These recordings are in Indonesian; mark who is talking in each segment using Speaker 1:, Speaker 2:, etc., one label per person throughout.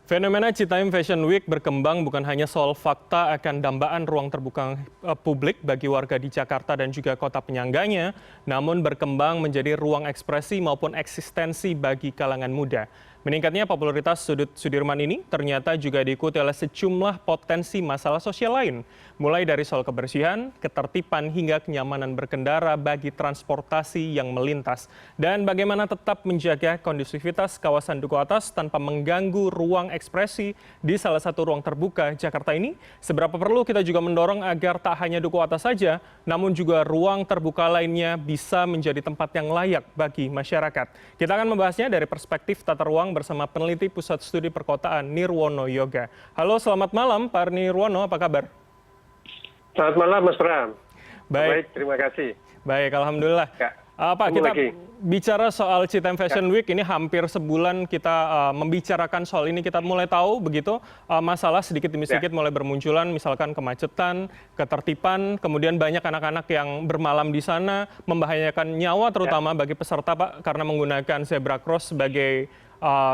Speaker 1: Fenomena Citayam Fashion Week berkembang bukan hanya soal fakta akan dambaan ruang terbuka publik bagi warga di Jakarta dan juga kota penyangganya, namun berkembang menjadi ruang ekspresi maupun eksistensi bagi kalangan muda. Meningkatnya popularitas sudut Sudirman ini ternyata juga diikuti oleh sejumlah potensi masalah sosial lain, mulai dari soal kebersihan, ketertiban hingga kenyamanan berkendara bagi transportasi yang melintas, dan bagaimana tetap menjaga kondusivitas kawasan Duku Atas tanpa mengganggu ruang ekspresi di salah satu ruang terbuka Jakarta ini. Seberapa perlu kita juga mendorong agar tak hanya Duku Atas saja, namun juga ruang terbuka lainnya bisa menjadi tempat yang layak bagi masyarakat. Kita akan membahasnya dari perspektif tata ruang bersama peneliti Pusat Studi Perkotaan Nirwono Yoga. Halo, selamat malam Pak Nirwono, apa kabar?
Speaker 2: Selamat malam Mas Bram.
Speaker 1: Baik,
Speaker 2: terima kasih.
Speaker 1: Baik, alhamdulillah.
Speaker 2: Ya,
Speaker 1: Pak, kita bicara soal Citayam Fashion Week ini hampir sebulan kita membicarakan soal ini. Kita mulai tahu begitu masalah sedikit demi sedikit mulai bermunculan, misalkan kemacetan, ketertiban, kemudian banyak anak-anak yang bermalam di sana, membahayakan nyawa terutama bagi peserta Pak karena menggunakan zebra cross sebagai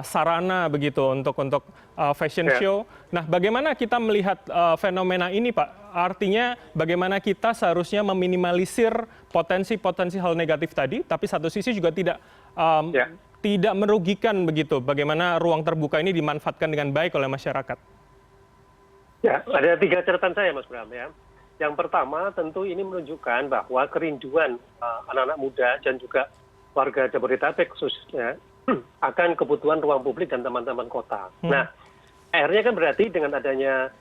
Speaker 1: sarana begitu untuk fashion show. Nah, bagaimana kita melihat fenomena ini, Pak? Artinya bagaimana kita seharusnya meminimalisir potensi-potensi hal negatif tadi, tapi satu sisi juga tidak merugikan begitu. Bagaimana ruang terbuka ini dimanfaatkan dengan baik oleh masyarakat?
Speaker 2: Ya, ada 3 catatan saya, Mas Bram ya. Yang pertama, tentu ini menunjukkan bahwa kerinduan anak-anak muda dan juga warga Jabodetabek khususnya akan kebutuhan ruang publik dan taman-taman kota. Nah, akhirnya kan berarti dengan adanya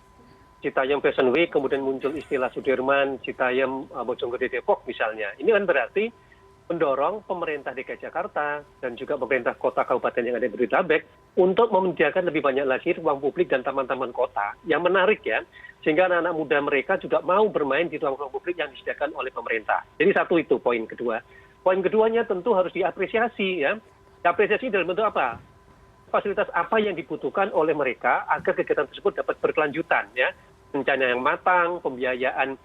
Speaker 2: Citayam Fashion Week, kemudian muncul istilah Sudirman, Citayam, Bojonggede, Depok misalnya. Ini kan berarti mendorong pemerintah DKI Jakarta dan juga pemerintah kota kabupaten yang ada di Jabodetabek untuk menyediakan lebih banyak lagi ruang publik dan taman-taman kota yang menarik ya, sehingga anak-anak muda mereka juga mau bermain di ruang-ruang publik yang disediakan oleh pemerintah. Jadi satu itu poin kedua. Poin keduanya tentu harus diapresiasi ya. Apresiasi dalam bentuk apa? Fasilitas apa yang dibutuhkan oleh mereka agar kegiatan tersebut dapat berkelanjutan ya. Rencana yang matang, pembiayaan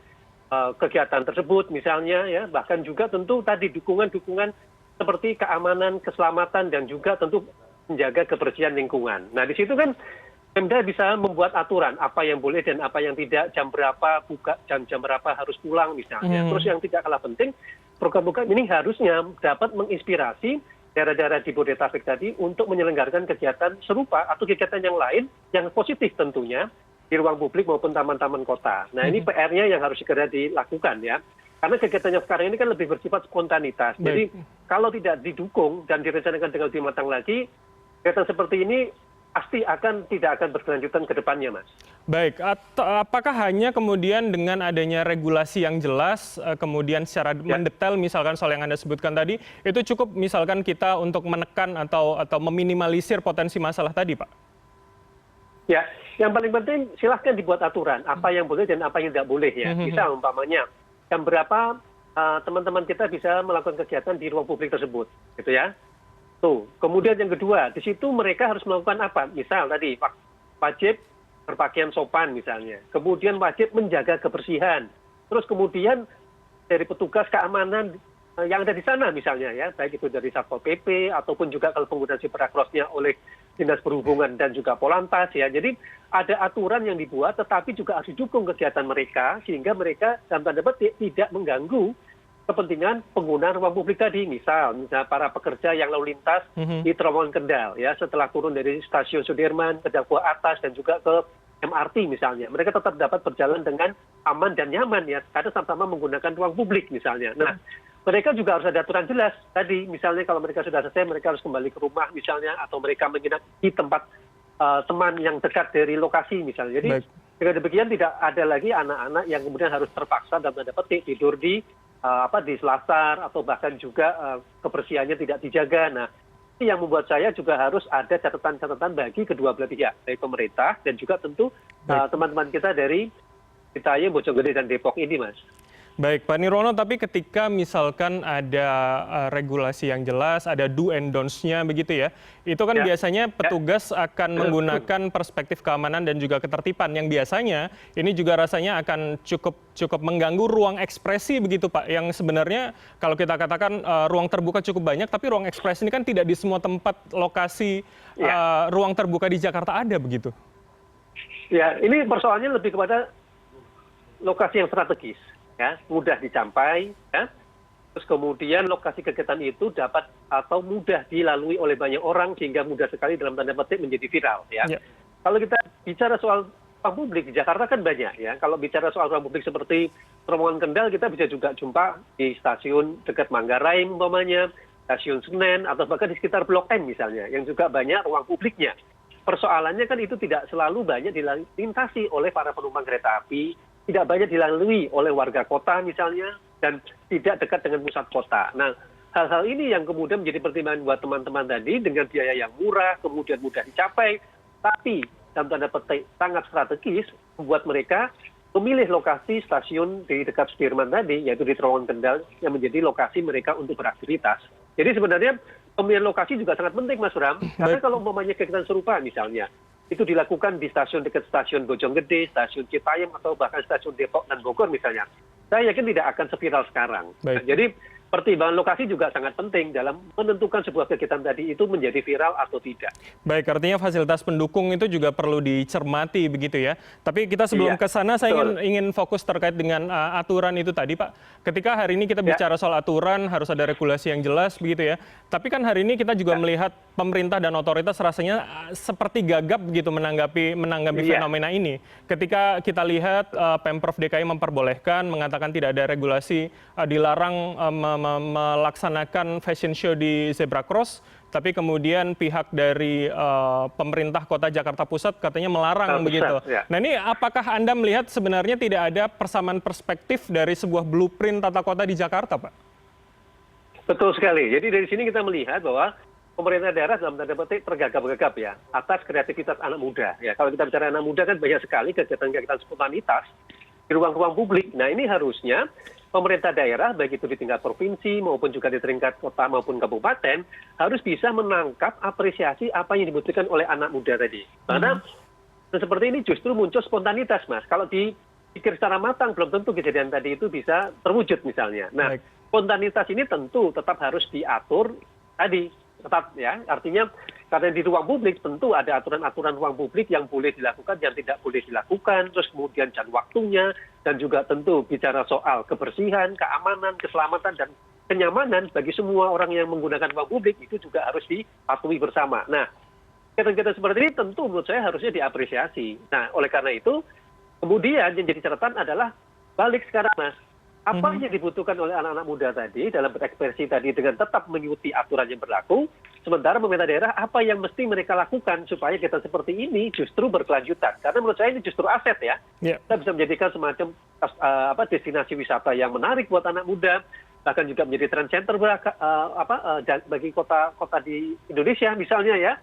Speaker 2: kegiatan tersebut misalnya ya, bahkan juga tentu tadi dukungan-dukungan seperti keamanan, keselamatan dan juga tentu menjaga kebersihan lingkungan. Nah, di situ kan Pemda bisa membuat aturan apa yang boleh dan apa yang tidak, jam berapa buka, jam berapa harus pulang misalnya. Terus yang tidak kalah penting, program-program ini harusnya dapat menginspirasi daerah-daerah di Bodetabek tadi untuk menyelenggarakan kegiatan serupa atau kegiatan yang lain yang positif tentunya di ruang publik maupun taman-taman kota. Nah, ini PR-nya yang harus segera dilakukan ya. Karena kegiatan yang sekarang ini kan lebih bersifat spontanitas. Jadi kalau tidak didukung dan direncanakan dengan lebih matang lagi, kegiatan seperti ini pasti tidak akan berkelanjutan ke depannya, Mas.
Speaker 1: Baik, apakah hanya kemudian dengan adanya regulasi yang jelas, kemudian secara mendetail misalkan soal yang Anda sebutkan tadi, itu cukup misalkan kita untuk menekan atau meminimalisir potensi masalah tadi, Pak?
Speaker 2: Ya, yang paling penting silahkan dibuat aturan, apa yang boleh dan apa yang tidak boleh ya. Bisa umpamanya, jam berapa teman-teman kita bisa melakukan kegiatan di ruang publik tersebut, gitu ya. Tuh, kemudian yang kedua, di situ mereka harus melakukan apa? Misal tadi, wajib berpakaian sopan misalnya. Kemudian wajib menjaga kebersihan. Terus kemudian dari petugas keamanan yang ada di sana misalnya ya, baik itu dari Satpol PP ataupun juga kalau penggunaan zebra cross-nya oleh Dinas Perhubungan dan juga Polantas ya. Jadi ada aturan yang dibuat tetapi juga harus didukung kegiatan mereka sehingga mereka dalam tanda petik tidak mengganggu kepentingan penggunaan ruang publik tadi, misal para pekerja yang lalu lintas di terowongan Kendal ya, setelah turun dari stasiun Sudirman ke Duku Atas dan juga ke MRT misalnya, mereka tetap dapat berjalan dengan aman dan nyaman ya, karena sama-sama menggunakan ruang publik misalnya. Nah, mereka juga harus ada aturan jelas tadi, misalnya kalau mereka sudah selesai mereka harus kembali ke rumah misalnya, atau mereka menginap di tempat teman yang dekat dari lokasi misalnya. Jadi dengan demikian tidak ada lagi anak-anak yang kemudian harus terpaksa dalam tanda petik tidur di selasar atau bahkan juga kebersihannya tidak dijaga. Nah, ini yang membuat saya juga harus ada catatan-catatan bagi kedua belah pihak, dari pemerintah dan juga tentu teman-teman kita dari Citayam, Bojonggede dan Depok ini, Mas.
Speaker 1: Baik, Pak Nirwono, tapi ketika misalkan ada regulasi yang jelas, ada do and don'ts-nya begitu ya, itu kan
Speaker 2: Ya,
Speaker 1: biasanya
Speaker 2: ya,
Speaker 1: petugas akan menggunakan perspektif keamanan dan juga ketertiban yang biasanya ini juga rasanya akan cukup cukup mengganggu ruang ekspresi begitu Pak, yang sebenarnya kalau kita katakan ruang terbuka cukup banyak, tapi ruang ekspresi ini kan tidak di semua tempat lokasi
Speaker 2: ya.
Speaker 1: ruang terbuka di Jakarta ada begitu.
Speaker 2: Ya, ini persoalannya lebih kepada lokasi yang strategis, ya, mudah dicapai, ya. Terus kemudian lokasi kegiatan itu dapat atau mudah dilalui oleh banyak orang sehingga mudah sekali dalam tanda petik menjadi viral, ya.
Speaker 1: Ya.
Speaker 2: Kalau kita bicara soal ruang publik di Jakarta kan banyak, ya. Kalau bicara soal ruang publik seperti terowongan Kendal, kita bisa juga jumpa di stasiun dekat Manggarai umpamanya, stasiun Senen atau bahkan di sekitar Blok M misalnya, yang juga banyak ruang publiknya. Persoalannya kan itu tidak selalu banyak dilintasi oleh para penumpang kereta api, tidak banyak dilalui oleh warga kota misalnya, dan tidak dekat dengan pusat kota. Nah, hal-hal ini yang kemudian menjadi pertimbangan buat teman-teman tadi dengan biaya yang murah, kemudian mudah dicapai, tapi dalam tanda petik sangat strategis membuat mereka memilih lokasi stasiun di dekat Sudirman tadi, yaitu di terowongan Kendal, yang menjadi lokasi mereka untuk beraktivitas. Jadi sebenarnya pemilihan lokasi juga sangat penting, Mas Bram, karena kalau umpamanya kegiatan serupa misalnya, itu dilakukan di stasiun dekat stasiun Bojonggede, stasiun Citayam, atau bahkan stasiun Depok dan Bogor misalnya, saya yakin tidak akan seviral sekarang. Nah, jadi pertimbangan lokasi juga sangat penting dalam menentukan sebuah kegiatan tadi itu menjadi viral atau tidak.
Speaker 1: Baik, artinya fasilitas pendukung itu juga perlu dicermati begitu ya. Tapi kita sebelum ke sana saya ingin fokus terkait dengan aturan itu tadi Pak. Ketika hari ini kita bicara soal aturan harus ada regulasi yang jelas begitu ya. Tapi kan hari ini kita juga melihat pemerintah dan otoritas rasanya seperti gagap begitu menanggapi fenomena ini. Ketika kita lihat Pemprov DKI memperbolehkan mengatakan tidak ada regulasi, dilarang melaksanakan fashion show di Zebra Cross, tapi kemudian pihak dari pemerintah kota Jakarta Pusat katanya melarang begitu.
Speaker 2: Ya.
Speaker 1: Nah ini apakah Anda melihat sebenarnya tidak ada persamaan perspektif dari sebuah blueprint tata kota di Jakarta, Pak?
Speaker 2: Betul sekali. Jadi dari sini kita melihat bahwa pemerintah daerah dalam tanda petik tergagap-gagap ya atas kreativitas anak muda. Ya, kalau kita bicara anak muda kan banyak sekali kegiatan-kegiatan spontanitas di ruang-ruang publik. Nah ini harusnya pemerintah daerah, baik itu di tingkat provinsi maupun juga di tingkat kota maupun kabupaten, harus bisa menangkap apresiasi apa yang dibutuhkan oleh anak muda tadi. Karena seperti ini justru muncul spontanitas, Mas. Kalau dipikir secara matang, belum tentu kejadian tadi itu bisa terwujud misalnya. Nah, spontanitas ini tentu tetap harus diatur tadi. Tetap ya, artinya karena di ruang publik tentu ada aturan-aturan ruang publik yang boleh dilakukan, yang tidak boleh dilakukan, terus kemudian jam waktunya, dan juga tentu bicara soal kebersihan, keamanan, keselamatan, dan kenyamanan bagi semua orang yang menggunakan ruang publik itu juga harus dipatuhi bersama. Nah, kegiatan-kegiatan seperti ini tentu menurut saya harusnya diapresiasi. Nah, oleh karena itu, kemudian yang jadi catatan adalah balik sekarang, Mas. Apa yang dibutuhkan oleh anak-anak muda tadi dalam berekspresi tadi dengan tetap mengikuti aturan yang berlaku, sementara pemerintah daerah apa yang mesti mereka lakukan supaya kita seperti ini justru berkelanjutan. Karena menurut saya ini justru aset ya. Kita bisa menjadikan semacam destinasi wisata yang menarik buat anak muda, bahkan juga menjadi trend center bagi kota-kota di Indonesia misalnya ya.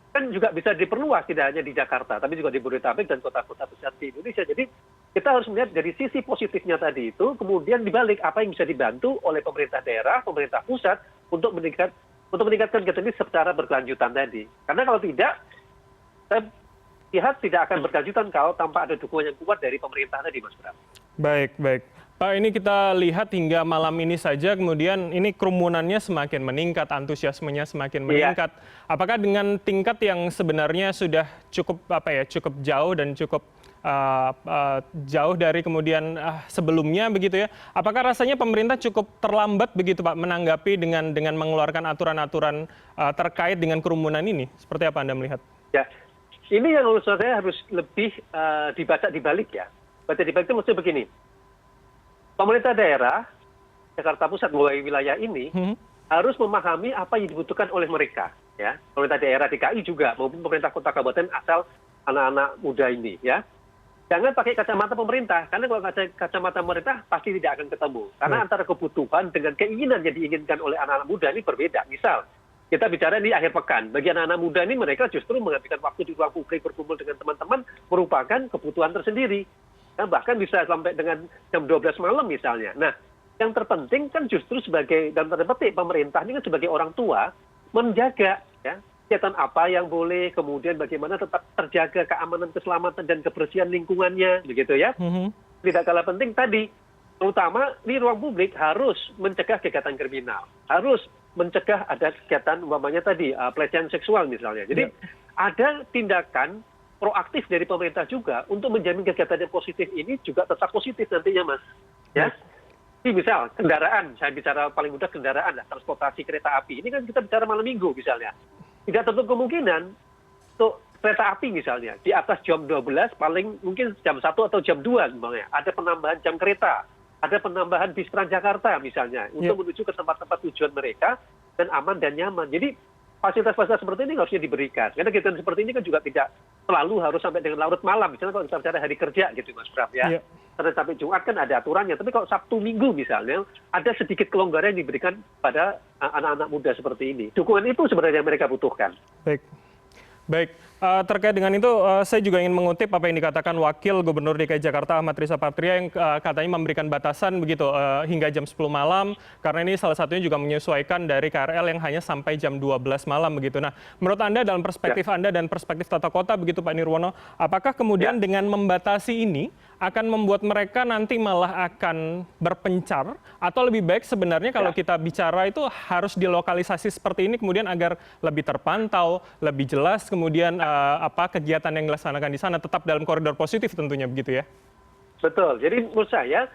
Speaker 2: Kan juga bisa diperluas tidak hanya di Jakarta, tapi juga di Bodetabek dan kota-kota besar di Indonesia. Jadi kita harus melihat dari sisi positifnya tadi itu, kemudian dibalik apa yang bisa dibantu oleh pemerintah daerah, pemerintah pusat untuk meningkatkan kegiatan ini secara berkelanjutan tadi. Karena kalau tidak, saya lihat tidak akan berkelanjutan kalau tanpa ada dukungan yang kuat dari pemerintah tadi, Mas Bram.
Speaker 1: Baik, baik. Pak, ini kita lihat hingga malam ini saja, kemudian ini kerumunannya semakin meningkat, antusiasmenya semakin meningkat. Apakah dengan tingkat yang sebenarnya sudah cukup cukup jauh dan cukup jauh dari kemudian sebelumnya begitu ya? Apakah rasanya pemerintah cukup terlambat begitu Pak menanggapi dengan mengeluarkan aturan-aturan terkait dengan kerumunan ini? Seperti apa Anda melihat?
Speaker 2: Ya, ini yang menurut saya harus lebih dibaca dibalik ya. Baca dibalik itu maksudnya begini. Pemerintah daerah, Jakarta Pusat mulai wilayah ini, harus memahami apa yang dibutuhkan oleh mereka. Ya. Pemerintah daerah DKI juga, maupun pemerintah kota kabupaten asal anak-anak muda ini. Ya. Jangan pakai kacamata pemerintah, karena kalau kacamata pemerintah pasti tidak akan ketemu. Karena antara kebutuhan dengan keinginan yang diinginkan oleh anak-anak muda ini berbeda. Misal, kita bicara di akhir pekan, bagi anak-anak muda ini mereka justru menghabiskan waktu di ruang publik berkumpul dengan teman-teman merupakan kebutuhan tersendiri. bahkan bisa sampai dengan jam 12 malam misalnya. Nah, yang terpenting kan justru sebagai, dalam tanda petik, pemerintah ini kan sebagai orang tua menjaga ya kegiatan apa yang boleh, kemudian bagaimana tetap terjaga keamanan, keselamatan dan kebersihan lingkungannya, begitu ya. Tidak kalah penting tadi, terutama di ruang publik harus mencegah kegiatan kriminal, harus mencegah ada kegiatan umpamanya tadi pelecehan seksual misalnya. Jadi ada tindakan proaktif dari pemerintah juga untuk menjamin kegiatan yang positif ini juga tetap positif nantinya, Mas. Ya. Ini misal kendaraan, saya bicara paling mudah kendaraan lah, transportasi kereta api. Ini kan kita bicara malam minggu misalnya. Tidak tertutup kemungkinan untuk kereta api misalnya di atas jam 12 paling mungkin jam 1 atau jam 2 misalnya ada penambahan jam kereta, ada penambahan bis Transjakarta misalnya untuk menuju ke tempat-tempat tujuan mereka dan aman dan nyaman. Jadi fasilitas-fasilitas seperti ini harusnya diberikan. Karena kegiatan seperti ini kan juga tidak selalu harus sampai dengan larut malam. Misalnya kalau kita bicara hari kerja gitu Mas Bram ya. Senin sampai Jumat kan ada aturannya. Tapi kalau Sabtu Minggu misalnya ada sedikit kelonggaran yang diberikan pada anak-anak muda seperti ini. Dukungan itu sebenarnya yang mereka butuhkan.
Speaker 1: Baik, terkait dengan itu saya juga ingin mengutip apa yang dikatakan Wakil Gubernur DKI Jakarta Ahmad Riza Patria yang katanya memberikan batasan begitu hingga jam 10 malam karena ini salah satunya juga menyesuaikan dari KRL yang hanya sampai jam 12 malam begitu. Nah, menurut Anda dalam perspektif Anda dan perspektif tata kota begitu Pak Nirwono, apakah kemudian dengan membatasi ini akan membuat mereka nanti malah akan berpencar atau lebih baik sebenarnya kalau kita bicara itu harus dilokalisasi seperti ini kemudian agar lebih terpantau, lebih jelas kemudian apa kegiatan yang dilaksanakan di sana tetap dalam koridor positif tentunya begitu ya?
Speaker 2: Betul. Jadi menurut saya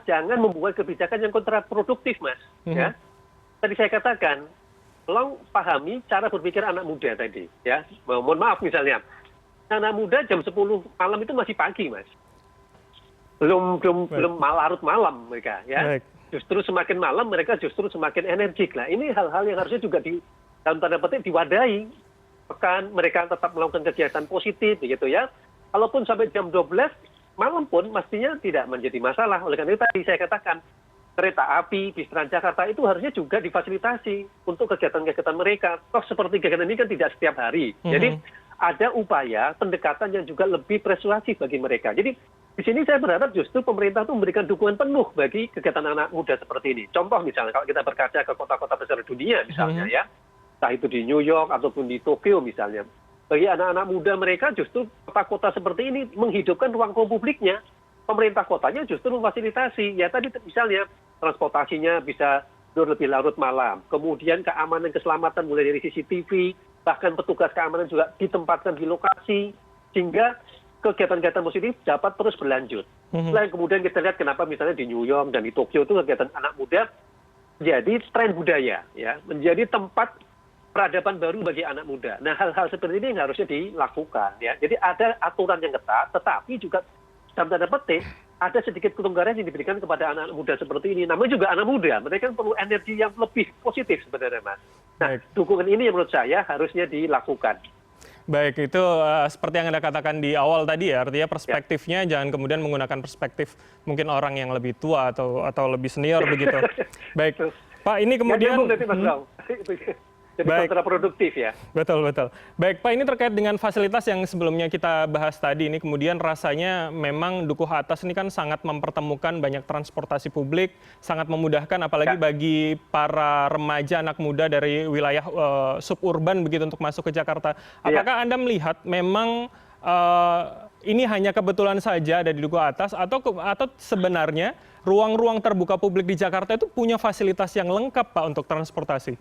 Speaker 2: jangan membuat kebijakan yang kontraproduktif, Mas. Ya. Tadi saya katakan, tolong pahami cara berpikir anak muda tadi. Ya, mohon maaf misalnya, anak muda jam 10 malam itu masih pagi, Mas. Belum larut malam mereka. Ya. Justru semakin malam mereka justru semakin energik. Nah, ini hal-hal yang harusnya juga dalam tanda petik diwadahi. Pekan mereka tetap melakukan kegiatan positif begitu ya. Kalaupun sampai jam 12 malam pun mestinya tidak menjadi masalah. Oleh karena itu tadi saya katakan kereta api, bis Transjakarta itu harusnya juga difasilitasi untuk kegiatan-kegiatan mereka. Toh seperti kegiatan ini kan tidak setiap hari. Jadi ada upaya pendekatan yang juga lebih persuasif bagi mereka. Jadi di sini saya berharap justru pemerintah itu memberikan dukungan penuh bagi kegiatan anak muda seperti ini. Contoh misalnya kalau kita berkaca ke kota-kota besar dunia misalnya ya. Entah itu di New York ataupun di Tokyo misalnya. Bagi anak-anak muda mereka justru kota-kota seperti ini menghidupkan ruang publiknya. Pemerintah kotanya justru memfasilitasi. Ya tadi misalnya transportasinya bisa lebih larut malam. Kemudian keamanan keselamatan mulai dari CCTV, bahkan petugas keamanan juga ditempatkan di lokasi. Sehingga kegiatan-kegiatan positif dapat terus berlanjut. Selain kemudian kita lihat kenapa misalnya di New York dan di Tokyo itu kegiatan anak muda jadi tren budaya. Ya, menjadi tempat peradaban baru bagi anak muda. Nah, hal-hal seperti ini yang harusnya dilakukan. Ya. Jadi ada aturan yang ketat, tetapi juga dalam tanda petik ada sedikit kelonggaran yang diberikan kepada anak muda seperti ini. Namanya juga anak muda, mereka perlu energi yang lebih positif sebenarnya, Mas. Nah, dukungan ini yang menurut saya harusnya dilakukan.
Speaker 1: Baik, itu seperti yang Anda katakan di awal tadi ya, artinya perspektifnya jangan kemudian menggunakan perspektif mungkin orang yang lebih tua atau lebih senior begitu. Baik, Pak ini kemudian...
Speaker 2: Jadi kontraproduktif ya.
Speaker 1: Betul. Baik, Pak, ini terkait dengan fasilitas yang sebelumnya kita bahas tadi, ini kemudian rasanya memang Dukuh Atas ini kan sangat mempertemukan banyak transportasi publik, sangat memudahkan apalagi bagi para remaja anak muda dari wilayah suburban begitu untuk masuk ke Jakarta. Apakah Anda melihat memang ini hanya kebetulan saja ada di Dukuh Atas atau sebenarnya ruang-ruang terbuka publik di Jakarta itu punya fasilitas yang lengkap, Pak, untuk transportasi?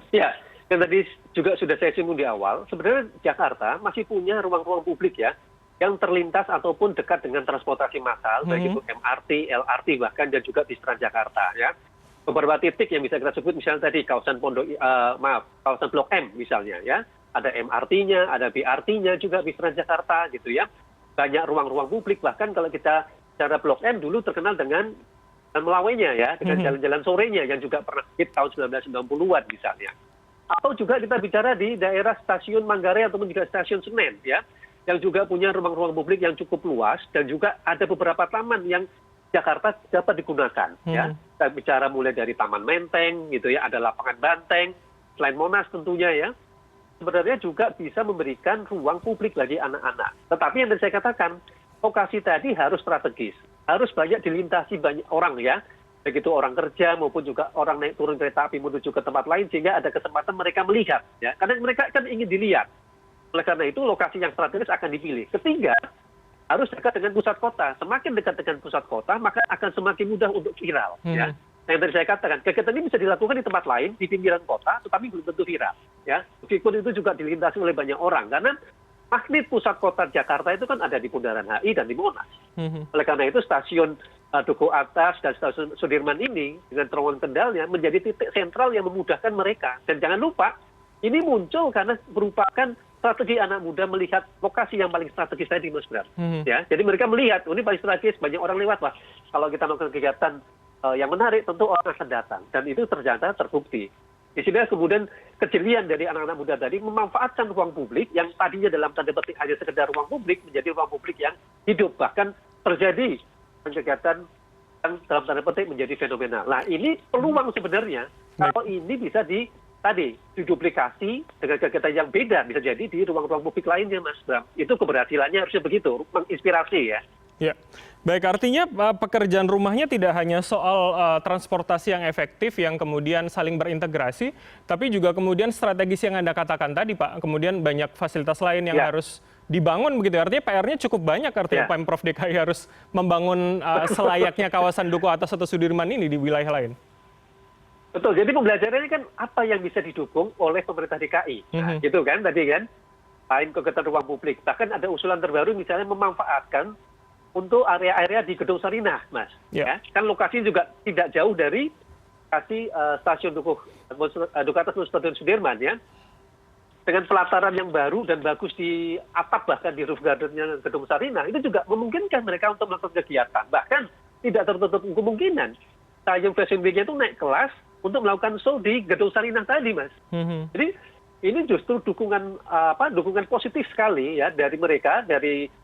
Speaker 2: Ya, yang tadi juga sudah saya singgung di awal, sebenarnya Jakarta masih punya ruang-ruang publik ya, yang terlintas ataupun dekat dengan transportasi massal, baik itu MRT, LRT, bahkan dan juga bis Transjakarta ya. Beberapa titik yang bisa kita sebut misalnya tadi kawasan kawasan Blok M misalnya ya, ada MRT-nya, ada BRT-nya juga bis Transjakarta gitu ya. Banyak ruang-ruang publik, bahkan kalau kita secara Blok M dulu terkenal dengan melawainya ya, dengan jalan-jalan sorenya yang juga pernah hit tahun 1990-an misalnya. Atau juga kita bicara di daerah stasiun Manggarai ataupun juga stasiun Senen ya, yang juga punya ruang-ruang publik yang cukup luas dan juga ada beberapa taman yang Jakarta dapat digunakan ya. Kita bicara mulai dari Taman Menteng gitu ya, ada lapangan banteng, selain Monas tentunya ya. Sebenarnya juga bisa memberikan ruang publik bagi anak-anak. Tetapi yang tadi saya katakan, lokasi tadi harus strategis, harus banyak dilintasi banyak orang ya, begitu orang kerja maupun juga orang naik turun kereta api menuju ke tempat lain sehingga ada kesempatan mereka melihat ya, karena mereka kan ingin dilihat. Oleh karena itu lokasi yang strategis akan dipilih. Ketiga, harus dekat dengan pusat kota. Semakin dekat dengan pusat kota, maka akan semakin mudah untuk viral. Ya. Nah, yang tadi saya katakan, kegiatan ini bisa dilakukan di tempat lain, di pinggiran kota, tetapi belum tentu viral. Ya. Meskipun itu juga dilintasi oleh banyak orang, karena magnet pusat kota Jakarta itu kan ada di Bundaran HI dan di Monas. Oleh karena itu stasiun Duku Atas dan stasiun Sudirman ini dengan terowongan kendalnya menjadi titik sentral yang memudahkan mereka. Dan jangan lupa, ini muncul karena merupakan strategi anak muda melihat lokasi yang paling strategis tadi, Mas Bram. Ya, jadi mereka melihat, ini paling strategis, banyak orang lewat, Wah, kalau kita melakukan kegiatan yang menarik, tentu orang akan datang. Dan itu ternyata terbukti. Di sini kemudian kejelian dari anak-anak muda tadi memanfaatkan ruang publik yang tadinya dalam tanda petik hanya sekedar ruang publik, menjadi ruang publik yang hidup. Bahkan terjadi kegiatan yang dalam tanda petik menjadi fenomenal. Nah, ini peluang sebenarnya, kalau ini bisa diduplikasi dengan kegiatan yang beda, bisa jadi di ruang-ruang publik lainnya, Mas Bram. Itu keberhasilannya harusnya begitu, menginspirasi ya.
Speaker 1: Ya, baik, artinya pekerjaan rumahnya tidak hanya soal transportasi yang efektif yang kemudian saling berintegrasi, tapi juga kemudian strategis yang Anda katakan tadi, Pak. Kemudian banyak fasilitas lain yang harus dibangun begitu. Artinya PR-nya cukup banyak, artinya Pemprov DKI harus membangun selayaknya kawasan Duku Atas atau Sudirman ini di wilayah lain.
Speaker 2: Betul, jadi pembelajarannya kan apa yang bisa didukung oleh pemerintah DKI. Nah, gitu kan tadi kan, lain kegiatan ruang publik. Bahkan ada usulan terbaru misalnya memanfaatkan untuk area-area di Gedung Sarinah, Mas. Ya. Kan lokasinya juga tidak jauh dari lokasi stasiun Duku Atas dan Stasiun Sudirman ya. Dengan pelataran yang baru dan bagus di atap bahkan di roof gardennya Gedung Sarinah, itu juga memungkinkan mereka untuk melakukan kegiatan. Bahkan tidak tertutup kemungkinan Cayung Fashion Week-nya itu naik kelas untuk melakukan show di Gedung Sarinah tadi, Mas. Jadi ini justru dukungan positif sekali ya dari mereka, dari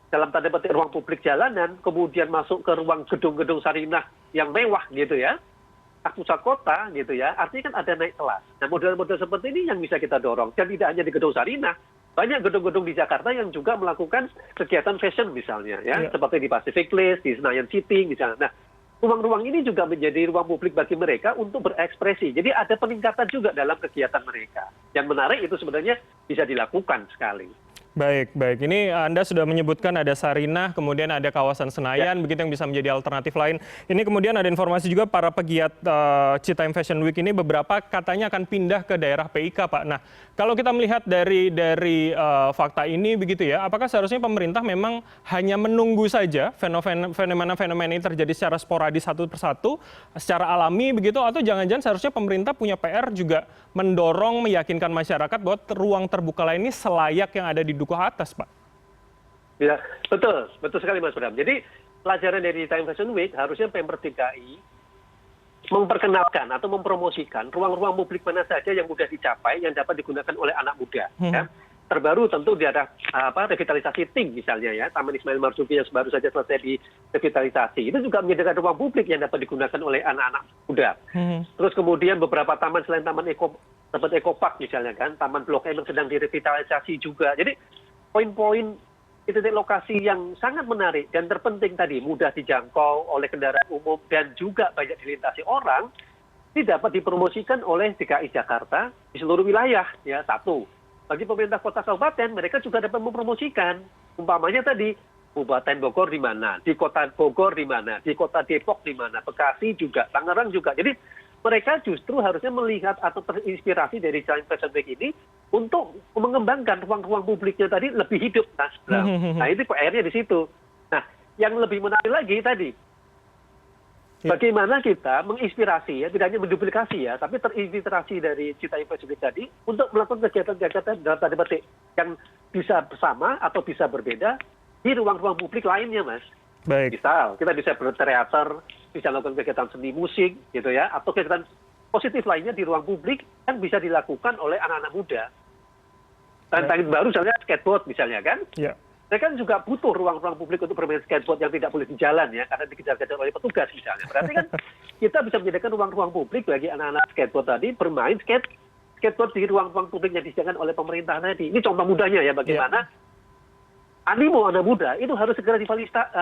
Speaker 2: dalam tanda petik ruang publik jalanan, kemudian masuk ke ruang gedung-gedung Sarinah yang mewah gitu ya, pusat kota gitu ya, artinya kan ada naik kelas. Nah, model-model seperti ini yang bisa kita dorong. Dan tidak hanya di gedung Sarinah, banyak gedung-gedung di Jakarta yang juga melakukan kegiatan fashion misalnya ya, seperti di Pacific Place, di Senayan City misalnya. Nah, ruang-ruang ini juga menjadi ruang publik bagi mereka untuk berekspresi. Jadi ada peningkatan juga dalam kegiatan mereka. Yang menarik itu sebenarnya bisa dilakukan sekali.
Speaker 1: Baik, baik. Ini Anda sudah menyebutkan ada Sarinah, kemudian ada kawasan Senayan, begitu yang bisa menjadi alternatif lain. Ini kemudian ada informasi juga para pegiat Citayam Fashion Week ini beberapa katanya akan pindah ke daerah PIK, Pak. Nah, kalau kita melihat dari fakta ini begitu ya, apakah seharusnya pemerintah memang hanya menunggu saja fenomena-fenomena ini terjadi secara sporadis satu persatu, secara alami begitu, atau jangan-jangan seharusnya pemerintah punya PR juga mendorong, meyakinkan masyarakat bahwa ruang terbuka lain ini selayak yang ada di Duku Atas, Pak?
Speaker 2: Ya, betul sekali Mas Bram. Jadi pelajaran dari Citayam Fashion Week harusnya Pemprov DKI memperkenalkan atau mempromosikan ruang-ruang publik mana saja yang mudah dicapai, yang dapat digunakan oleh anak muda. Ya. Terbaru tentu di ada revitalisasi Ting misalnya ya, Taman Ismail Marzuki yang baru saja selesai di revitalisasi. Itu juga menyediakan ruang publik yang dapat digunakan oleh anak-anak muda. Terus kemudian beberapa taman selain Taman Eco Park misalnya kan, Taman Blok M yang sedang direvitalisasi juga. Jadi poin-poin titik lokasi yang sangat menarik dan terpenting tadi, mudah dijangkau oleh kendaraan umum dan juga banyak dilintasi orang, ini dapat dipromosikan oleh DKI Jakarta di seluruh wilayah. Ya, satu. Bagi pemerintah kota kabupaten, mereka juga dapat mempromosikan. Umpamanya tadi, Kabupaten Bogor di mana, di kota Bogor di mana, di kota Depok di mana, Bekasi juga, Tangerang juga. Jadi mereka justru harusnya melihat atau terinspirasi dari Citayam Fashion Week ini untuk mengembangkan ruang-ruang publiknya tadi lebih hidup, Mas Bram. Nah, itu PR-nya di situ. Nah, yang lebih menarik lagi tadi, bagaimana kita menginspirasi ya, tidak hanya menduplikasi ya, tapi terinspirasi dari Citayam Fashion Week tadi untuk melakukan kegiatan-kegiatan dalam tanda petik yang bisa bersama atau bisa berbeda di ruang-ruang publik lainnya, Mas.
Speaker 1: Baik.
Speaker 2: Misal, kita bisa berteater, bisa melakukan kegiatan seni musik, gitu ya, atau kegiatan positif lainnya di ruang publik yang bisa dilakukan oleh anak-anak muda. Dan baru misalnya skateboard misalnya kan, mereka juga butuh ruang-ruang publik untuk bermain skateboard yang tidak boleh di jalan ya, karena dikejar-kejar oleh petugas misalnya. Berarti kan kita bisa menyediakan ruang-ruang publik bagi anak-anak skateboard tadi bermain skateboard di ruang-ruang publik yang disediakan oleh pemerintah tadi. Ini contoh mudahnya ya, bagaimana animo anak muda itu harus segera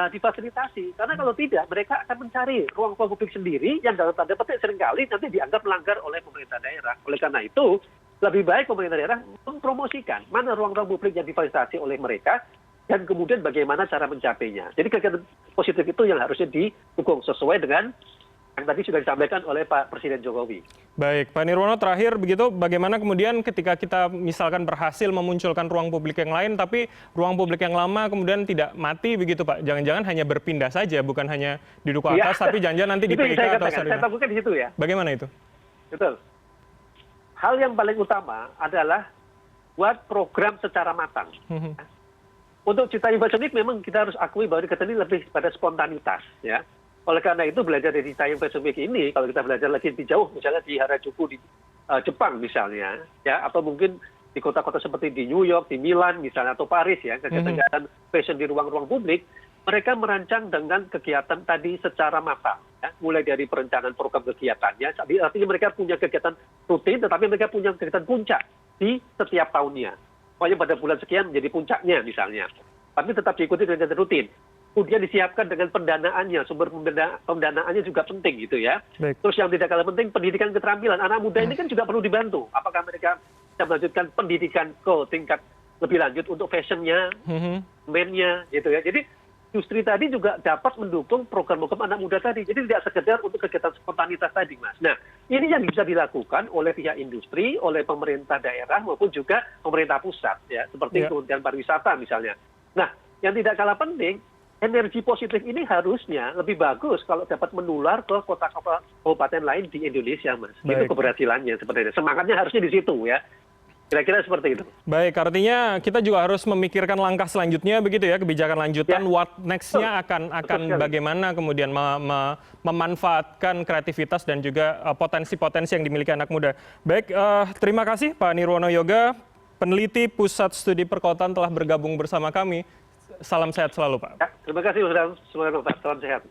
Speaker 2: difasilitasi. Karena kalau tidak, mereka akan mencari ruang-ruang publik sendiri yang dalam tanda petik seringkali nanti dianggap melanggar oleh pemerintah daerah. Oleh karena itu, lebih baik pemerintah daerah mempromosikan mana ruang-ruang publik yang difasilitasi oleh mereka, dan kemudian bagaimana cara mencapainya. Jadi kegiatan positif itu yang harusnya didukung sesuai dengan yang tadi sudah disampaikan oleh Pak Presiden Jokowi.
Speaker 1: Baik, Pak Nirwono, terakhir begitu, bagaimana kemudian ketika kita misalkan berhasil memunculkan ruang publik yang lain, tapi ruang publik yang lama kemudian tidak mati begitu, Pak? Jangan-jangan hanya berpindah saja, bukan hanya di duku atas, tapi jangan-jangan nanti di PK atau
Speaker 2: saya takutkan di situ ya.
Speaker 1: Bagaimana itu?
Speaker 2: Betul. Hal yang paling utama adalah buat program secara matang. Untuk Citarum Fashion Week memang kita harus akui bahwa ini lebih pada spontanitas, ya. Oleh karena itu belajar dari Citarum Fashion Week ini, kalau kita belajar lagi lebih jauh, misalnya di Harajuku di Jepang misalnya, ya, atau mungkin di kota-kota seperti di New York, di Milan misalnya, atau Paris ya, kegiatan fashion di ruang-ruang publik, mereka merancang dengan kegiatan tadi secara matang, ya, mulai dari perencanaan program kegiatannya, artinya mereka punya kegiatan rutin, tetapi mereka punya kegiatan puncak di setiap tahunnya. Pokoknya pada bulan sekian menjadi puncaknya misalnya, tapi tetap diikuti dengan kegiatan rutin. Kemudian disiapkan dengan pendanaannya, sumber pendanaannya juga penting gitu ya.
Speaker 1: Baik.
Speaker 2: Terus yang tidak kalah penting, pendidikan keterampilan. Anak muda ini kan juga perlu dibantu. Apakah mereka bisa melanjutkan pendidikan ke tingkat lebih lanjut untuk fashionnya, mennya gitu ya. Jadi industri tadi juga dapat mendukung program-program anak muda tadi. Jadi tidak sekedar untuk kegiatan spontanitas tadi, Mas. Nah, ini yang bisa dilakukan oleh pihak industri, oleh pemerintah daerah maupun juga pemerintah pusat ya, seperti Kementerian Pariwisata misalnya. Nah, yang tidak kalah penting, energi positif ini harusnya lebih bagus kalau dapat menular ke kota-kota kabupaten lain di Indonesia, Mas.
Speaker 1: Baik.
Speaker 2: Itu keberhasilannya seperti itu. Semangatnya harusnya di situ ya. Kira-kira seperti itu.
Speaker 1: Baik, artinya kita juga harus memikirkan langkah selanjutnya begitu ya, kebijakan lanjutan, what next-nya akan bagaimana kemudian memanfaatkan kreativitas dan juga potensi-potensi yang dimiliki anak muda. Baik, terima kasih Pak Nirwono Yoga, peneliti Pusat Studi Perkotaan telah bergabung bersama kami. Salam sehat selalu, Pak.
Speaker 2: Ya, terima kasih, Mas. Semoga salam sehat.